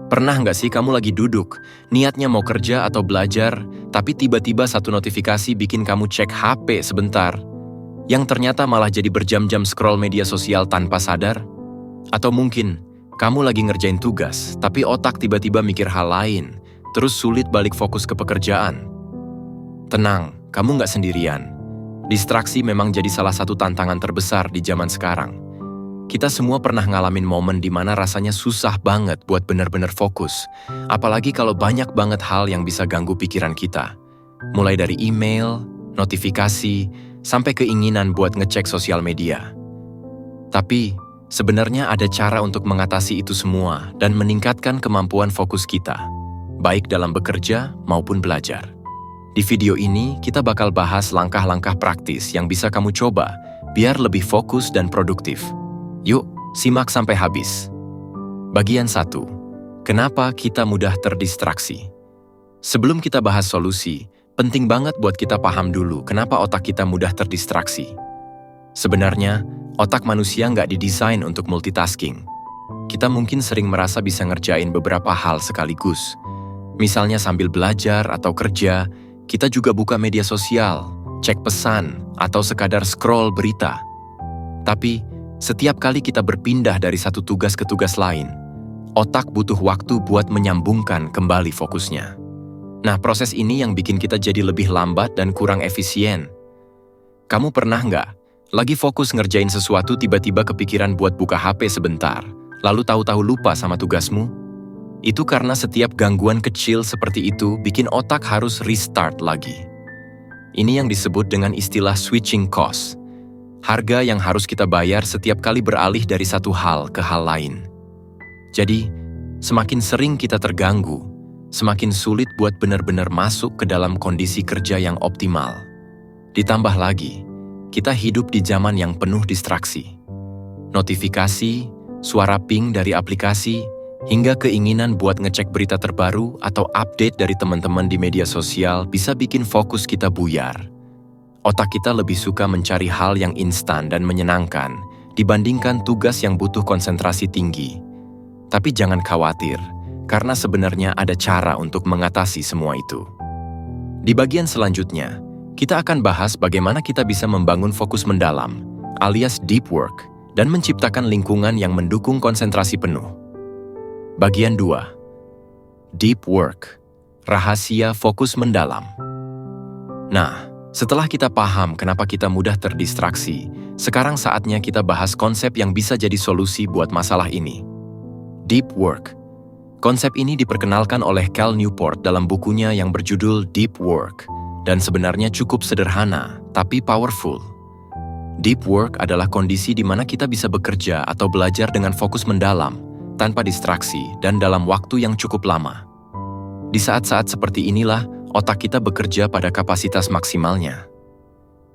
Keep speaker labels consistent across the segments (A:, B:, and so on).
A: Pernah nggak sih kamu lagi duduk, niatnya mau kerja atau belajar, tapi tiba-tiba satu notifikasi bikin kamu cek HP sebentar, yang ternyata malah jadi berjam-jam scroll media sosial tanpa sadar? Atau mungkin, kamu lagi ngerjain tugas, tapi otak tiba-tiba mikir hal lain, terus sulit balik fokus ke pekerjaan? Tenang, kamu nggak sendirian. Distraksi memang jadi salah satu tantangan terbesar di zaman sekarang. Kita semua pernah ngalamin momen di mana rasanya susah banget buat benar-benar fokus, apalagi kalau banyak banget hal yang bisa ganggu pikiran kita. Mulai dari email, notifikasi, sampai keinginan buat ngecek sosial media. Tapi, sebenarnya ada cara untuk mengatasi itu semua dan meningkatkan kemampuan fokus kita, baik dalam bekerja maupun belajar. Di video ini, kita bakal bahas langkah-langkah praktis yang bisa kamu coba biar lebih fokus dan produktif. Yuk, simak sampai habis. Bagian 1. Kenapa kita mudah terdistraksi? Sebelum kita bahas solusi, penting banget buat kita paham dulu kenapa otak kita mudah terdistraksi. Sebenarnya, otak manusia nggak didesain untuk multitasking. Kita mungkin sering merasa bisa ngerjain beberapa hal sekaligus. Misalnya sambil belajar atau kerja, kita juga buka media sosial, cek pesan, atau sekadar scroll berita. Tapi, setiap kali kita berpindah dari satu tugas ke tugas lain, otak butuh waktu buat menyambungkan kembali fokusnya. Nah, proses ini yang bikin kita jadi lebih lambat dan kurang efisien. Kamu pernah nggak lagi fokus ngerjain sesuatu tiba-tiba kepikiran buat buka HP sebentar, lalu tahu-tahu lupa sama tugasmu? Itu karena setiap gangguan kecil seperti itu bikin otak harus restart lagi. Ini yang disebut dengan istilah switching cost. Harga yang harus kita bayar setiap kali beralih dari satu hal ke hal lain. Jadi, semakin sering kita terganggu, semakin sulit buat benar-benar masuk ke dalam kondisi kerja yang optimal. Ditambah lagi, kita hidup di zaman yang penuh distraksi. Notifikasi, suara ping dari aplikasi, hingga keinginan buat ngecek berita terbaru atau update dari teman-teman di media sosial bisa bikin fokus kita buyar. Otak kita lebih suka mencari hal yang instan dan menyenangkan dibandingkan tugas yang butuh konsentrasi tinggi. Tapi jangan khawatir, karena sebenarnya ada cara untuk mengatasi semua itu. Di bagian selanjutnya, kita akan bahas bagaimana kita bisa membangun fokus mendalam, alias deep work, dan menciptakan lingkungan yang mendukung konsentrasi penuh. Bagian 2. Deep work, rahasia fokus mendalam. Nah, setelah kita paham kenapa kita mudah terdistraksi, sekarang saatnya kita bahas konsep yang bisa jadi solusi buat masalah ini. Deep work. Konsep ini diperkenalkan oleh Cal Newport dalam bukunya yang berjudul Deep Work, dan sebenarnya cukup sederhana, tapi powerful. Deep work adalah kondisi di mana kita bisa bekerja atau belajar dengan fokus mendalam, tanpa distraksi dan dalam waktu yang cukup lama. Di saat-saat seperti inilah, otak kita bekerja pada kapasitas maksimalnya.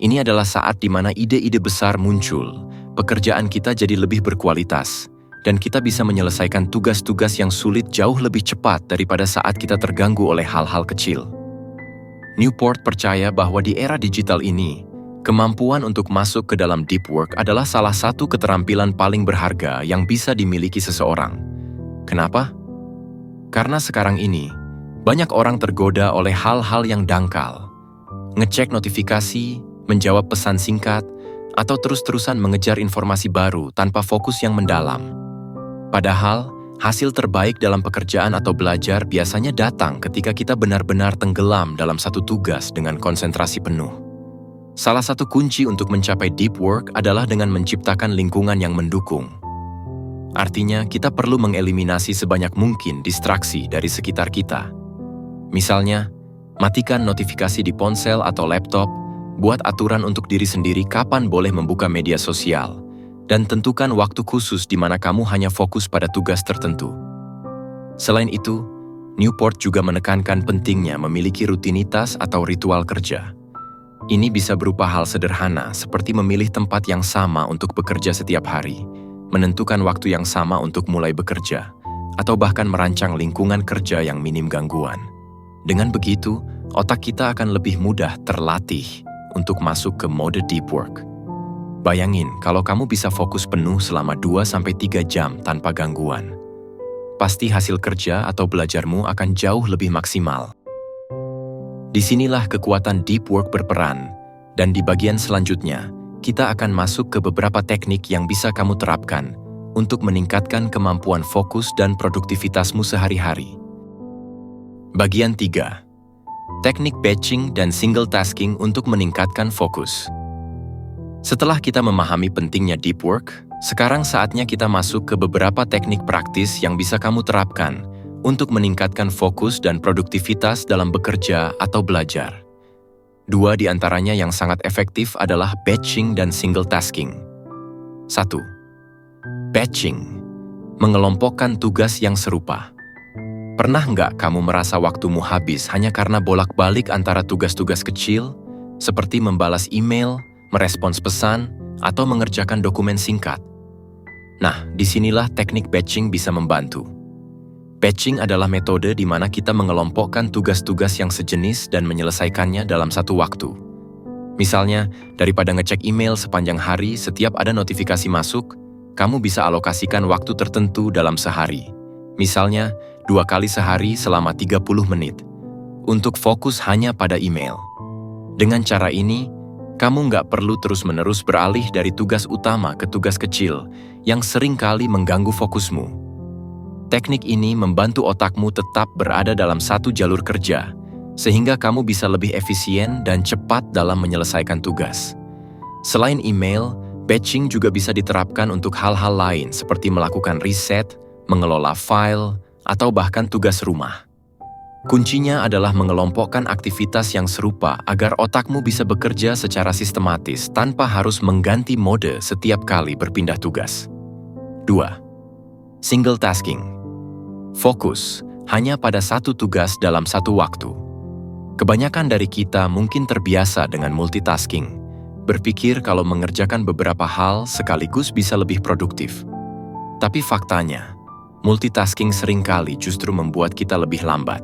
A: Ini adalah saat di mana ide-ide besar muncul, pekerjaan kita jadi lebih berkualitas, dan kita bisa menyelesaikan tugas-tugas yang sulit jauh lebih cepat daripada saat kita terganggu oleh hal-hal kecil. Newport percaya bahwa di era digital ini, kemampuan untuk masuk ke dalam deep work adalah salah satu keterampilan paling berharga yang bisa dimiliki seseorang. Kenapa? Karena sekarang ini, banyak orang tergoda oleh hal-hal yang dangkal. Ngecek notifikasi, menjawab pesan singkat, atau terus-terusan mengejar informasi baru tanpa fokus yang mendalam. Padahal, hasil terbaik dalam pekerjaan atau belajar biasanya datang ketika kita benar-benar tenggelam dalam satu tugas dengan konsentrasi penuh. Salah satu kunci untuk mencapai deep work adalah dengan menciptakan lingkungan yang mendukung. Artinya, kita perlu mengeliminasi sebanyak mungkin distraksi dari sekitar kita. Misalnya, matikan notifikasi di ponsel atau laptop, buat aturan untuk diri sendiri kapan boleh membuka media sosial, dan tentukan waktu khusus di mana kamu hanya fokus pada tugas tertentu. Selain itu, Newport juga menekankan pentingnya memiliki rutinitas atau ritual kerja. Ini bisa berupa hal sederhana seperti memilih tempat yang sama untuk bekerja setiap hari, menentukan waktu yang sama untuk mulai bekerja, atau bahkan merancang lingkungan kerja yang minim gangguan. Dengan begitu, otak kita akan lebih mudah terlatih untuk masuk ke mode deep work. Bayangin kalau kamu bisa fokus penuh selama 2-3 jam tanpa gangguan. pasti hasil kerja atau belajarmu akan jauh lebih maksimal. Disinilah kekuatan deep work berperan, dan di bagian selanjutnya, kita akan masuk ke beberapa teknik yang bisa kamu terapkan untuk meningkatkan kemampuan fokus dan produktivitasmu sehari-hari. Bagian 3. Teknik batching dan single tasking untuk meningkatkan fokus. Setelah kita memahami pentingnya deep work, sekarang saatnya kita masuk ke beberapa teknik praktis yang bisa kamu terapkan untuk meningkatkan fokus dan produktivitas dalam bekerja atau belajar. 2 di antaranya yang sangat efektif adalah batching dan single tasking. 1. Batching, mengelompokkan tugas yang serupa. Pernah nggak kamu merasa waktumu habis hanya karena bolak-balik antara tugas-tugas kecil, seperti membalas email, merespons pesan, atau mengerjakan dokumen singkat? Nah, disinilah teknik batching bisa membantu. Batching adalah metode di mana kita mengelompokkan tugas-tugas yang sejenis dan menyelesaikannya dalam satu waktu. Misalnya, daripada ngecek email sepanjang hari setiap ada notifikasi masuk, kamu bisa alokasikan waktu tertentu dalam sehari. Misalnya, 2 kali sehari selama 30 menit, untuk fokus hanya pada email. Dengan cara ini, kamu nggak perlu terus-menerus beralih dari tugas utama ke tugas kecil yang sering kali mengganggu fokusmu. Teknik ini membantu otakmu tetap berada dalam satu jalur kerja, sehingga kamu bisa lebih efisien dan cepat dalam menyelesaikan tugas. Selain email, batching juga bisa diterapkan untuk hal-hal lain seperti melakukan riset, mengelola file, atau bahkan tugas rumah. Kuncinya adalah mengelompokkan aktivitas yang serupa agar otakmu bisa bekerja secara sistematis tanpa harus mengganti mode setiap kali berpindah tugas. 2. Single tasking. Fokus hanya pada satu tugas dalam satu waktu. Kebanyakan dari kita mungkin terbiasa dengan multitasking, berpikir kalau mengerjakan beberapa hal sekaligus bisa lebih produktif. Tapi faktanya, multitasking seringkali justru membuat kita lebih lambat.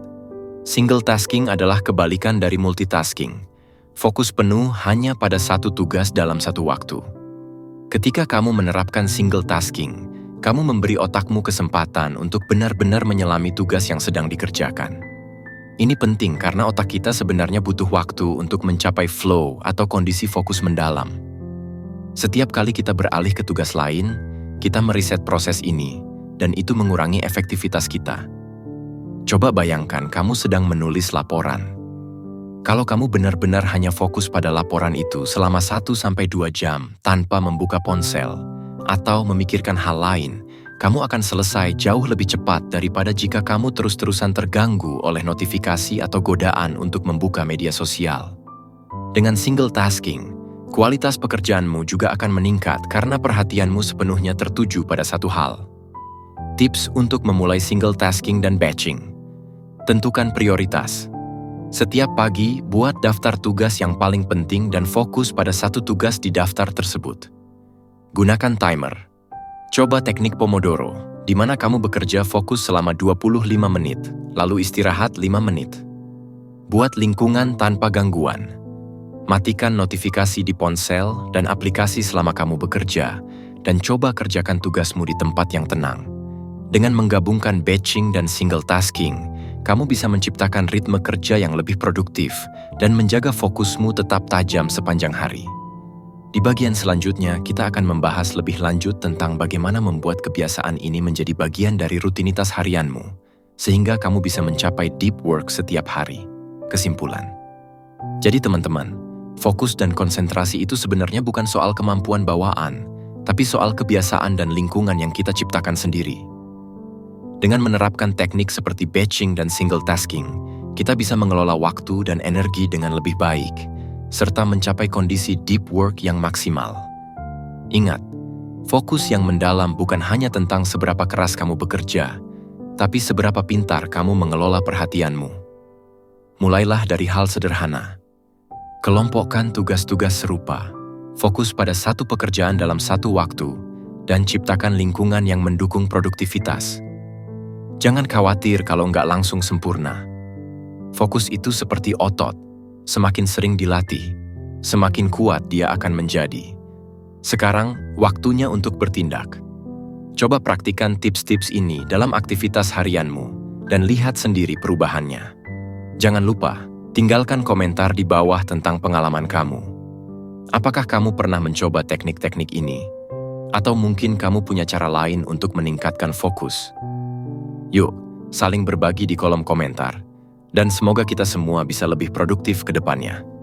A: Single tasking adalah kebalikan dari multitasking. Fokus penuh hanya pada satu tugas dalam satu waktu. Ketika kamu menerapkan single tasking, kamu memberi otakmu kesempatan untuk benar-benar menyelami tugas yang sedang dikerjakan. Ini penting karena otak kita sebenarnya butuh waktu untuk mencapai flow atau kondisi fokus mendalam. Setiap kali kita beralih ke tugas lain, kita meriset proses ini, dan itu mengurangi efektivitas kita. Coba bayangkan kamu sedang menulis laporan. Kalau kamu benar-benar hanya fokus pada laporan itu selama 1-2 jam tanpa membuka ponsel atau memikirkan hal lain, kamu akan selesai jauh lebih cepat daripada jika kamu terus-terusan terganggu oleh notifikasi atau godaan untuk membuka media sosial. Dengan single tasking, kualitas pekerjaanmu juga akan meningkat karena perhatianmu sepenuhnya tertuju pada satu hal. Tips untuk memulai single tasking dan batching. Tentukan prioritas. Setiap pagi, buat daftar tugas yang paling penting dan fokus pada satu tugas di daftar tersebut. Gunakan timer. Coba teknik Pomodoro, di mana kamu bekerja fokus selama 25 menit, lalu istirahat 5 menit. Buat lingkungan tanpa gangguan. Matikan notifikasi di ponsel dan aplikasi selama kamu bekerja, dan coba kerjakan tugasmu di tempat yang tenang. Dengan menggabungkan batching dan single tasking, kamu bisa menciptakan ritme kerja yang lebih produktif dan menjaga fokusmu tetap tajam sepanjang hari. Di bagian selanjutnya, kita akan membahas lebih lanjut tentang bagaimana membuat kebiasaan ini menjadi bagian dari rutinitas harianmu, sehingga kamu bisa mencapai deep work setiap hari. Kesimpulan. Jadi teman-teman, fokus dan konsentrasi itu sebenarnya bukan soal kemampuan bawaan, tapi soal kebiasaan dan lingkungan yang kita ciptakan sendiri. Dengan menerapkan teknik seperti batching dan single tasking, kita bisa mengelola waktu dan energi dengan lebih baik, serta mencapai kondisi deep work yang maksimal. Ingat, fokus yang mendalam bukan hanya tentang seberapa keras kamu bekerja, tapi seberapa pintar kamu mengelola perhatianmu. Mulailah dari hal sederhana. Kelompokkan tugas-tugas serupa, fokus pada satu pekerjaan dalam satu waktu, dan ciptakan lingkungan yang mendukung produktivitas. Jangan khawatir kalau nggak langsung sempurna. Fokus itu seperti otot, semakin sering dilatih, semakin kuat dia akan menjadi. Sekarang, waktunya untuk bertindak. Coba praktikan tips-tips ini dalam aktivitas harianmu dan lihat sendiri perubahannya. Jangan lupa, tinggalkan komentar di bawah tentang pengalaman kamu. Apakah kamu pernah mencoba teknik-teknik ini? Atau mungkin kamu punya cara lain untuk meningkatkan fokus? Yuk, saling berbagi di kolom komentar. Dan semoga kita semua bisa lebih produktif ke depannya.